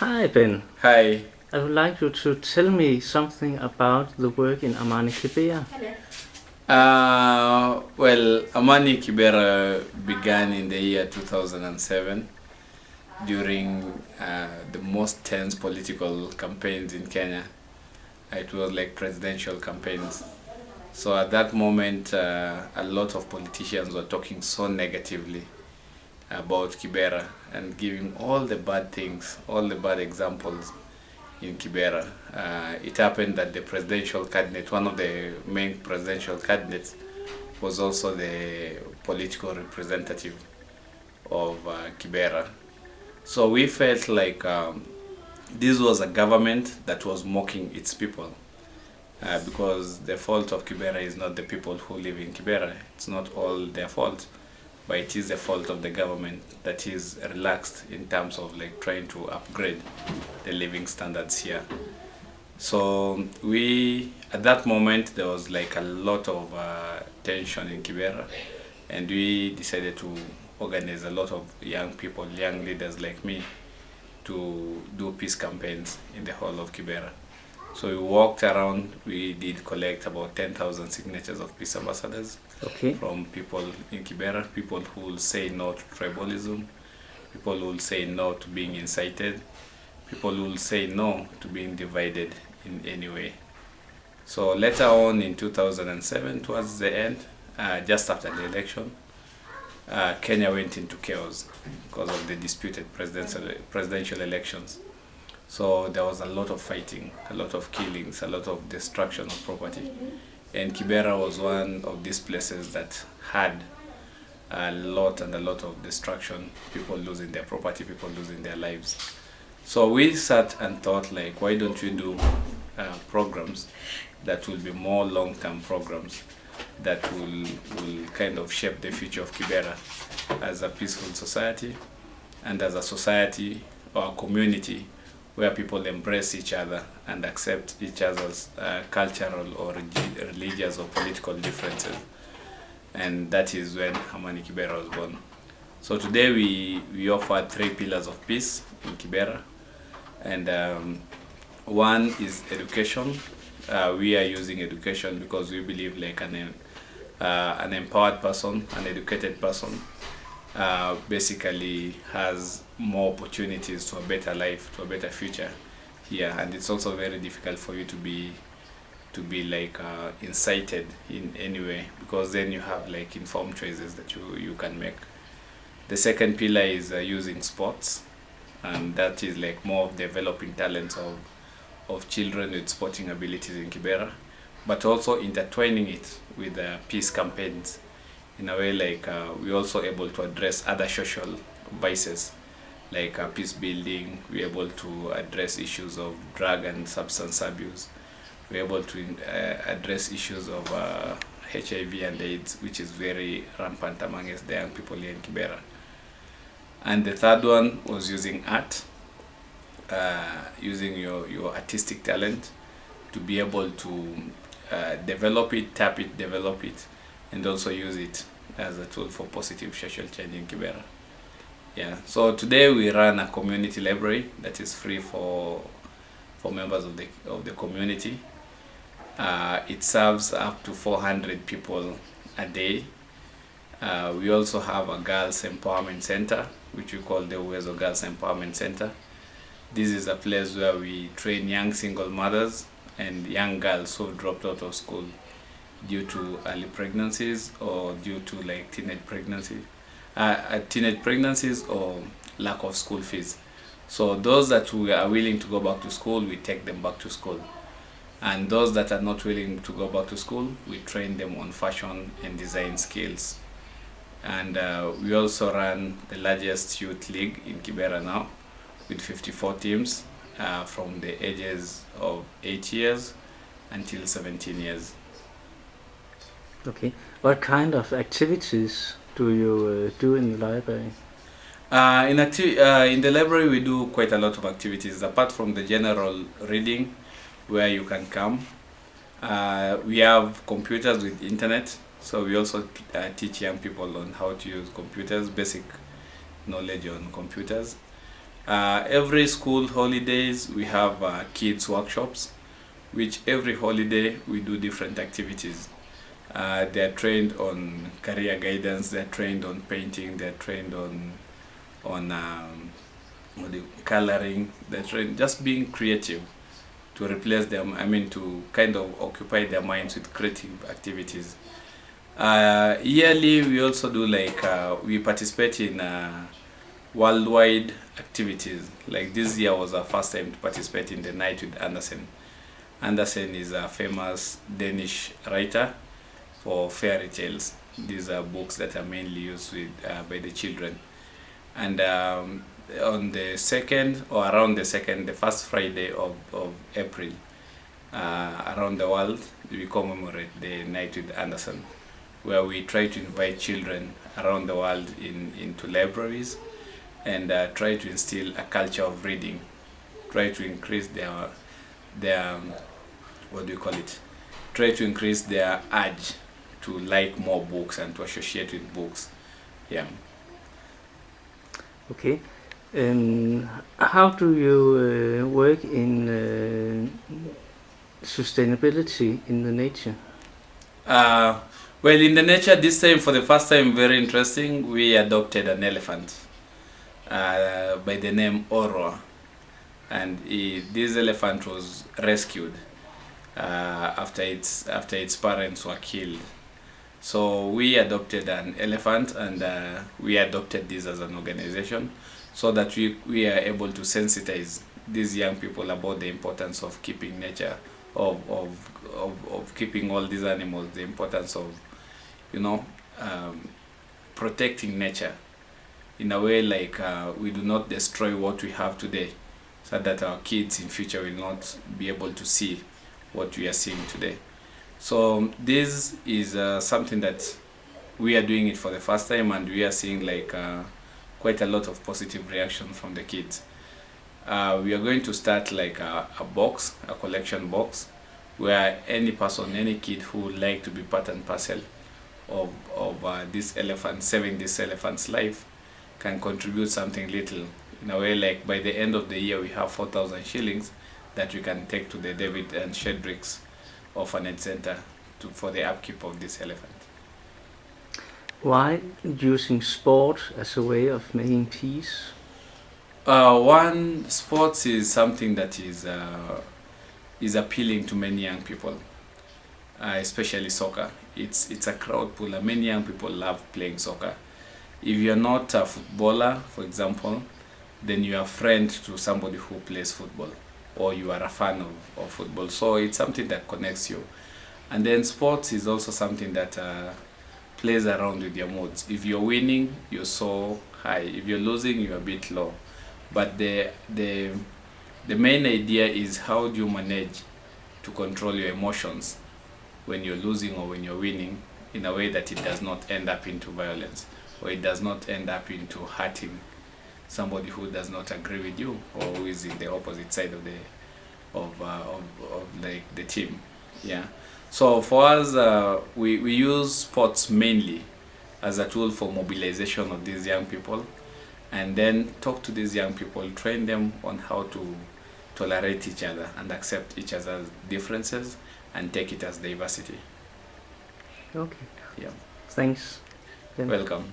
Hi Ben, Hi. I would like you to tell me something about the work in Amani Kibera. Amani Kibera began in the year 2007 during the most tense political campaigns in Kenya. It was like presidential campaigns. So at that moment, a lot of politicians were talking so negatively about Kibera and giving all the bad things, all the bad examples in Kibera. It happened that the presidential candidate, one of the main presidential candidates, was also the political representative of Kibera. So we felt like this was a government that was mocking its people. Because the fault of Kibera is not the people who live in Kibera. It's not all their fault, but it is the fault of the government that is relaxed in terms of like trying to upgrade the living standards here. So at that moment, there was like a lot of tension in Kibera, and we decided to organize a lot of young people, young leaders like me, to do peace campaigns in the whole of Kibera. So we walked around, we did collect about 10,000 signatures of peace ambassadors. Okay. From people in Kibera, people who will say no to tribalism, people who will say no to being incited, people who will say no to being divided in any way. So later on in 2007, towards the end, just after the election, Kenya went into chaos because of the disputed presidential elections. So there was a lot of fighting, a lot of killings, a lot of destruction of property. And Kibera was one of these places that had a lot of destruction, people losing their property, people losing their lives. So we sat and thought, like, why don't we do programs that will be more long-term programs that will kind of shape the future of Kibera as a peaceful society, and as a society or a community where people embrace each other and accept each other's cultural or religious or political differences. And that is when Amani Kibera was born. So today we offer 3 pillars of peace in Kibera. And one is education. We are using education because we believe like an empowered person, an educated person, basically has more opportunities to a better life, to a better future here. And it's also very difficult for you to be like incited in any way, because then you have like informed choices that you can make. The second pillar is using sports, and that is like more of developing talents of children with sporting abilities in Kibera, but also intertwining it with peace campaigns in a way like we're also able to address other social vices like peace building. We're able to address issues of drug and substance abuse. We're able to address issues of HIV and AIDS, which is very rampant amongst the young people here in Kibera. And the third one was using art, using your artistic talent to be able to develop it, tap it, develop it, and also use it as a tool for positive social change in Kibera. Yeah. So today we run a community library that is free for members of the community. It serves up to 400 people a day. We also have a girls empowerment center, which we call the Uwezo Girls Empowerment Center. This is a place where we train young single mothers and young girls who dropped out of school due to early pregnancies or due to like teenage pregnancies or lack of school fees. So those that we are willing to go back to school, we take them back to school. And those that are not willing to go back to school, we train them on fashion and design skills. And we also run the largest youth league in Kibera now, with 54 teams from the ages of 8 years until 17 years. Okay. What kind of activities do you do in the library? In the library, we do quite a lot of activities apart from the general reading, where you can come. We have computers with internet, so we also teach young people on how to use computers, basic knowledge on computers. Every school holidays we have kids workshops, which every holiday we do different activities. They are trained on career guidance, they're trained on painting, they're trained on coloring, they're trained just being creative to replace them, to kind of occupy their minds with creative activities. Yearly we also do we participate in worldwide activities. Like this year was our first time to participate in the night with Andersen. Andersen is a famous Danish writer for fairy tales. These are books that are mainly used by the children. And on the second, or around the second, the first Friday of April, around the world, we commemorate the night with Andersen, where we try to invite children around the world into libraries and try to instill a culture of reading, try to increase their what do you call it? Try to increase their urge to like more books and to associate with books. Yeah. Okay. How do you work in sustainability in the nature? Well, in the nature, this time, for the first time, very interesting, we adopted an elephant by the name Orwa. And this elephant was rescued after its parents were killed. So we adopted an elephant, and we adopted this as an organization so that we are able to sensitize these young people about the importance of keeping nature, of keeping all these animals, the importance of protecting nature in a way we do not destroy what we have today, so that our kids in future will not be able to see what we are seeing today. So this is something that we are doing it for the first time, and we are seeing quite a lot of positive reaction from the kids. We are going to start a box, a collection box, where any person, any kid who would like to be part and parcel of this elephant, saving this elephant's life, can contribute something little. In a way, by the end of the year, we have 4,000 shillings that we can take to the David and Shedrick's Orphanage Center for the upkeep of this elephant. Why using sport as a way of making peace? One, sports is something that is appealing to many young people, especially soccer. It's a crowd puller. Many young people love playing soccer. If you're not a footballer, for example, then you are a friend to somebody who plays football, or you are a fan of football. So it's something that connects you. And then sports is also something that plays around with your moods. If you're winning, you're so high. If you're losing, you're a bit low. But the main idea is, how do you manage to control your emotions when you're losing or when you're winning, in a way that it does not end up into violence, or it does not end up into hurting somebody who does not agree with you, or who is in the opposite side of the team. Yeah. So for us, we use sports mainly as a tool for mobilization of these young people, and then talk to these young people, train them on how to tolerate each other and accept each other's differences and take it as diversity. Okay. Yeah. Thanks. Welcome.